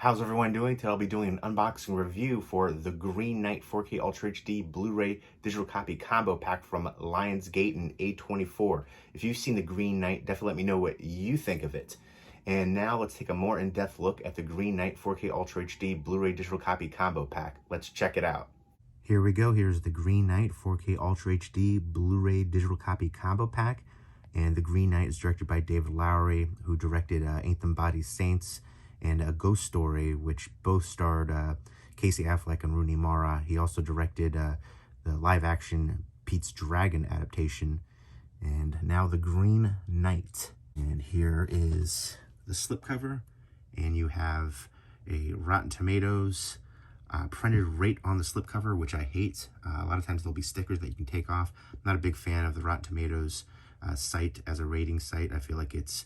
How's everyone doing? Today I'll be doing an unboxing review for the Green Knight 4K Ultra HD Blu-ray digital copy combo pack from Lionsgate and A24. If you've seen the Green Knight, definitely let me know what you think of it. And now let's take a more in-depth look at the Green Knight 4K Ultra HD Blu-ray digital copy combo pack. Let's check it out. Here we go. Here's the Green Knight 4K Ultra HD Blu-ray digital copy combo pack. And the Green Knight is directed by David Lowery, who directed Ain't Them Bodies Saints and A Ghost Story, which both starred Casey Affleck and Rooney Mara. He also directed the live-action Pete's Dragon adaptation. And now the Green Knight. And here is the slipcover. And you have a Rotten Tomatoes printed rate on the slipcover, which I hate. A lot of times there'll be stickers that you can take off. I'm not a big fan of the Rotten Tomatoes site as a rating site. I feel like it's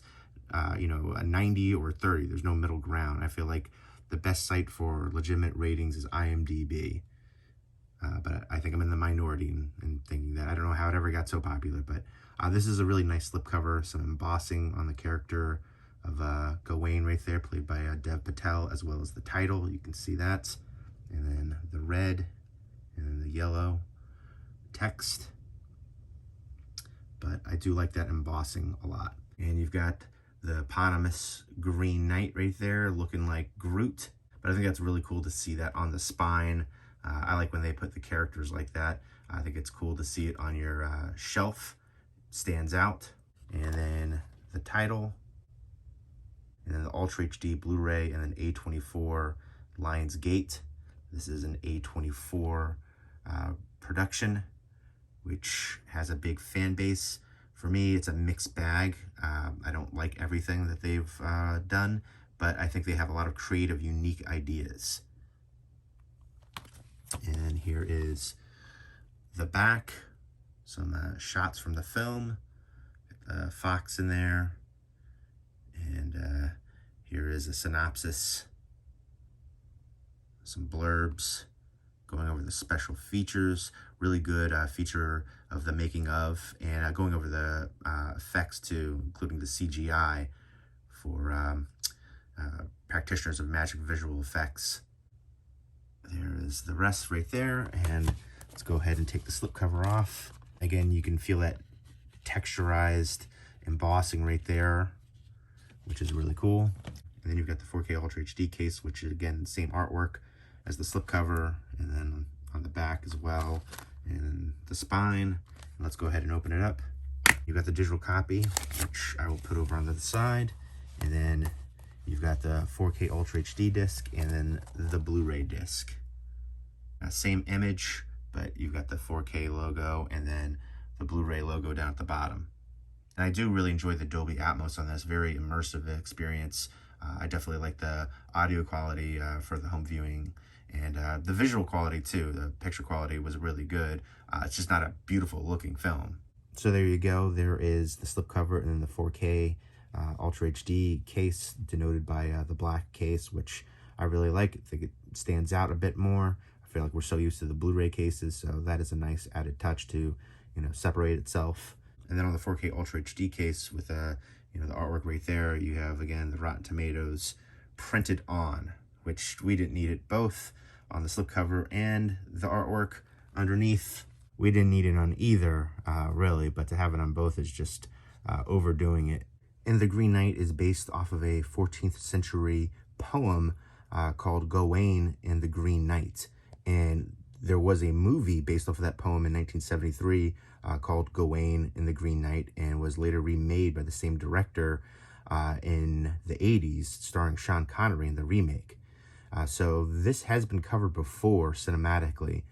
a 90 or 30. There's no middle ground. I feel like the best site for legitimate ratings is IMDb. But I think I'm in the minority in thinking that. I don't know how it ever got so popular, but this is a really nice slipcover. Some embossing on the character of Gawain right there, played by Dev Patel, as well as the title. You can see that. And then the red and then the yellow text. But I do like that embossing a lot. And you've got the eponymous Green Knight right there, looking like Groot. But I think that's really cool to see that on the spine. I like when they put the characters like that. I think it's cool to see it on your shelf. It stands out. And then the title. And then the Ultra HD Blu-ray. And then A24 Lionsgate. This is an A24 production, which has a big fan base. For me, it's a mixed bag. I don't like everything that they've done, but I think they have a lot of creative, unique ideas. And here is the back. Some shots from the film. Fox in there. And here is a synopsis. Some blurbs going over the special features. Really good feature of the making of, and going over the effects too, including the CGI for practitioners of magic visual effects. There is the rest right there, and let's go ahead and take the slipcover off. Again, you can feel that texturized embossing right there, which is really cool. And then you've got the 4K Ultra HD case, which is again the same artwork as the slipcover, and then on the back as well, and the spine. Let's go ahead and open it up. You've got the digital copy, which I will put over on the side, and then you've got the 4K Ultra HD disc, and then the Blu-ray disc. Same image, but you've got the 4K logo, and then the Blu-ray logo down at the bottom. And I do really enjoy the Dolby Atmos on this, very immersive experience. I definitely like the audio quality for the home viewing, and the visual quality too. The picture quality was really good. It's just not a beautiful looking film. So there you go. There is the slipcover and then the 4K Ultra HD case, denoted by the black case, which I really like. I think it stands out a bit more. I feel like we're so used to the Blu-ray cases, so that is a nice added touch to, separate itself. And then on the 4K Ultra HD case with the artwork right there, you have again the Rotten Tomatoes printed on, which we didn't need it both on the slipcover and the artwork underneath. We didn't need it on either, really, but to have it on both is just overdoing it. And the Green Knight is based off of a 14th century poem called Gawain and the Green Knight. And there was a movie based off of that poem in 1973 called Gawain and the Green Knight, and was later remade by the same director in the 80s, starring Sean Connery in the remake. So this has been covered before cinematically,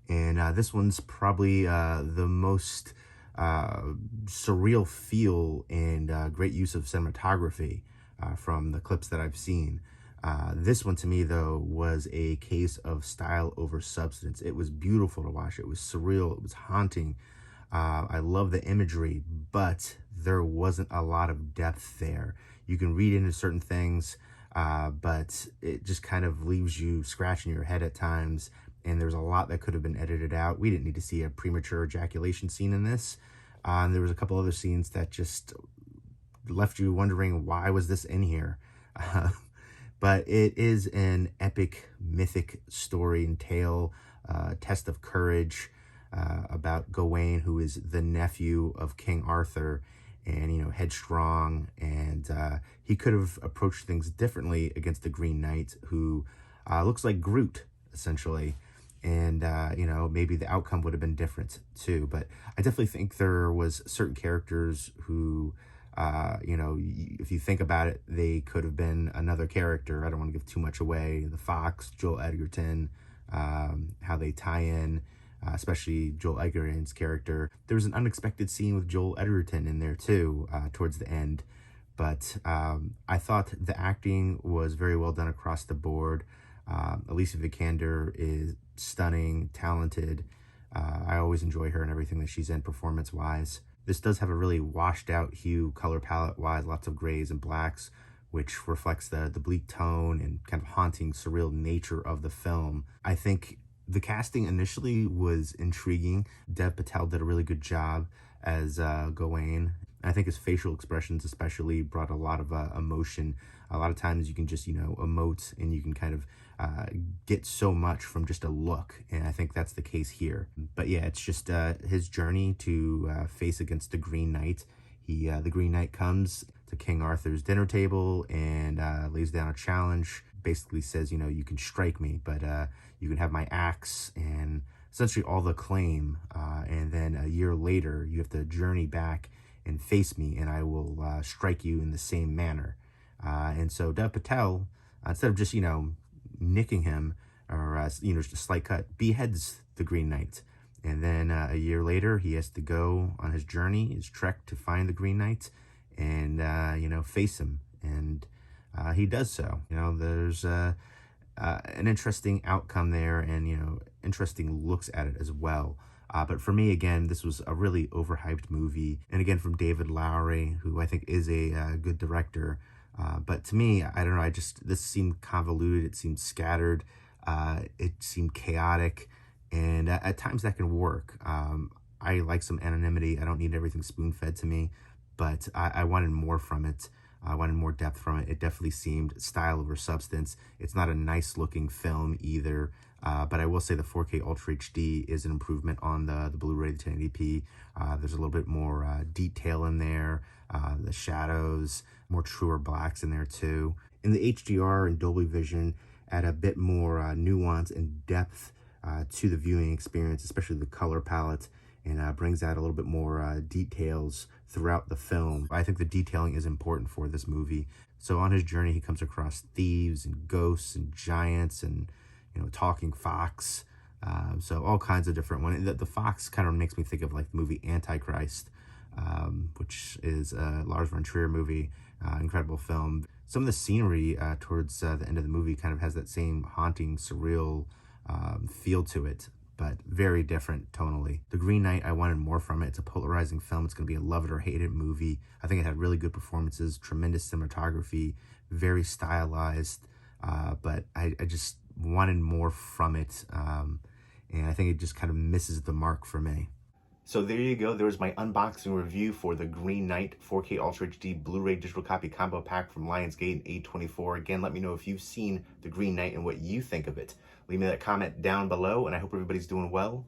and this one's probably the most surreal feel and great use of cinematography from the clips that I've seen. This one to me though was a case of style over substance. It was beautiful to watch. It was surreal. It was haunting. I love the imagery, but there wasn't a lot of depth there. You can read into certain things, but it just kind of leaves you scratching your head at times, and there's a lot that could have been edited out. We didn't need to see a premature ejaculation scene in this. And there was a couple other scenes that just left you wondering, why was this in here? But it is an epic, mythic story and tale, test of courage, about Gawain, who is the nephew of King Arthur, and headstrong, and he could have approached things differently against the Green Knight, who looks like Groot essentially. And maybe the outcome would have been different too. But I definitely think there was certain characters who if you think about it, they could have been another character. I don't want to give too much away. The Fox, Joel Edgerton, how they tie in, especially Joel Edgerton's character. There was an unexpected scene with Joel Edgerton in there too, towards the end. But I thought the acting was very well done across the board. Alicia Vikander is stunning, talented. I always enjoy her and everything that she's in performance-wise. This does have a really washed out hue color palette wise, lots of grays and blacks, which reflects the bleak tone and kind of haunting, surreal nature of the film. I think the casting initially was intriguing. Dev Patel did a really good job as Gawain. I think his facial expressions especially brought a lot of emotion. A lot of times you can just, emote, and you can kind of get so much from just a look. And I think that's the case here. But yeah, it's just his journey to face against the Green Knight. The Green Knight comes to King Arthur's dinner table and lays down a challenge. Basically says, you can strike me, but you can have my axe and essentially all the claim. And then a year later, you have to journey back and face me, and I will strike you in the same manner. And so Dev Patel, instead of just, nicking him or, just a slight cut, beheads the Green Knight. And then a year later, he has to go on his journey, his trek to find the Green Knight and, face him. And he does so. There's an interesting outcome there and, interesting looks at it as well. But for me, again, this was a really overhyped movie. And again, from David Lowery, who I think is a good director. But to me, I don't know, this seemed convoluted. It seemed scattered. It seemed chaotic. And at times that can work. I like some anonymity. I don't need everything spoon-fed to me. But I wanted more from it. I wanted more depth from it. It definitely seemed style over substance. It's not a nice-looking film either. But I will say the 4K Ultra HD is an improvement on the Blu-ray, the 1080p. There's a little bit more detail in there, the shadows, more truer blacks in there too. In the HDR and Dolby Vision, add a bit more nuance and depth to the viewing experience, especially the color palette, and brings out a little bit more details throughout the film. I think the detailing is important for this movie. So on his journey, he comes across thieves and ghosts and giants and talking fox. So all kinds of different ones. The fox kind of makes me think of like the movie Antichrist, which is a Lars von Trier movie, incredible film. Some of the scenery towards the end of the movie kind of has that same haunting, surreal feel to it, but very different tonally. The Green Knight, I wanted more from it. It's a polarizing film. It's going to be a love it or hate it movie. I think it had really good performances, tremendous cinematography, very stylized, but I just wanted more from it, and I think it just kind of misses the mark for me. So there you go. There was my unboxing review for the Green Knight 4K Ultra HD Blu-ray digital copy combo pack from Lionsgate and A24. Again, let me know if you've seen the Green Knight and what you think of it. Leave me that comment down below, and I hope everybody's doing well.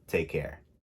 Take care.